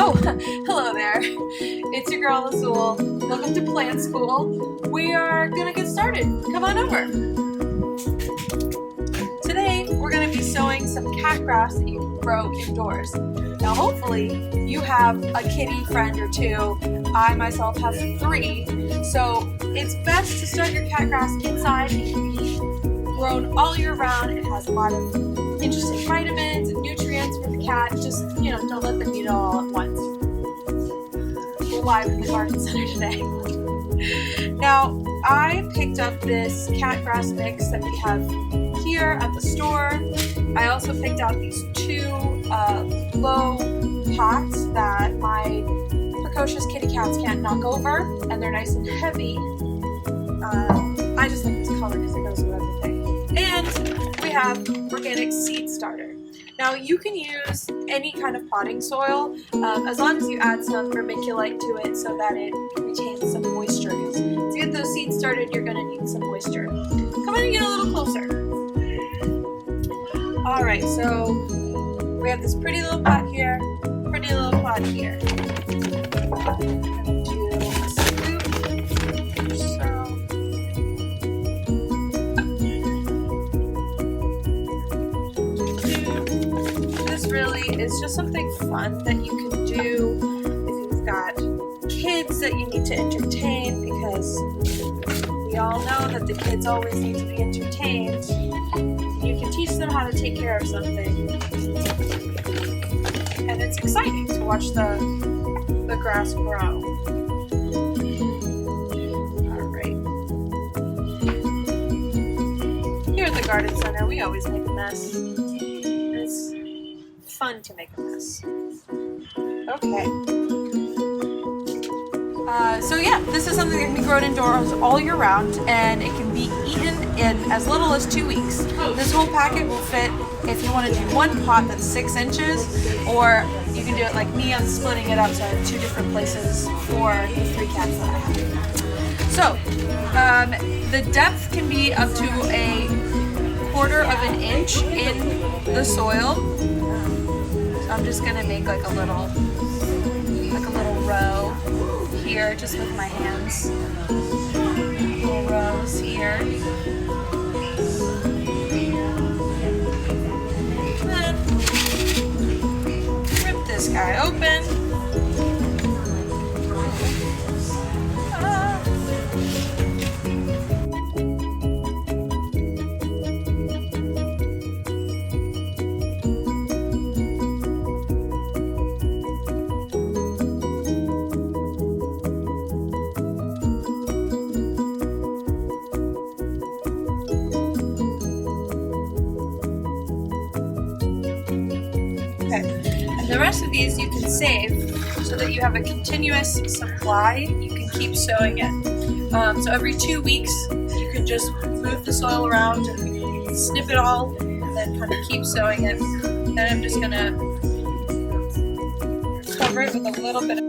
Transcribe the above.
Oh, hello there. It's your girl Azul. Welcome to Plant School. We are gonna get started. Come on over. Today we're gonna be sowing some cat grass that you can grow indoors. Now hopefully you have a kitty friend or two. I myself have 3, so it's best to start your cat grass inside. It can be grown all year round. It has a lot of interesting vitamins and nutrients for the cat. Just, don't let them eat it all at once. We're live in the garden center today. Now, I picked up this cat grass mix that we have here at the store. I also picked out these 2 low pots that my precocious kitty cats can't knock over, and they're nice and heavy. I just like this color because it goes with everything. And we have organic seed starter. Now you can use any kind of potting soil as long as you add some vermiculite to it so that it retains some moisture. To get those seeds started, you're going to need some moisture. Come on and get a little closer. Alright, so we have this pretty little pot here, pretty little pot here. It's just something fun that you can do if you've got kids that you need to entertain, because we all know that the kids always need to be entertained. You can teach them how to take care of something, and it's exciting to watch the grass grow. Alright. Here at the garden center, we always make a mess. Fun to make a mess. Okay. So yeah, this is something that can be grown indoors all year round, and it can be eaten in as little as 2 weeks. This whole packet will fit if you want to do one pot that's 6 inches, or you can do it like me. I'm splitting it up so I have 2 different places for the 3 cats that I have. So, the depth can be up to a 1/4 of an inch in the soil. I'm just gonna make like a little row here, just with my hands. Little rows here. And then rip this guy open. And the rest of these you can save so that you have a continuous supply. You can keep sowing it. So every 2 weeks you can just move the soil around and snip it all, and then kind of keep sowing it. Then I'm just going to cover it with a little bit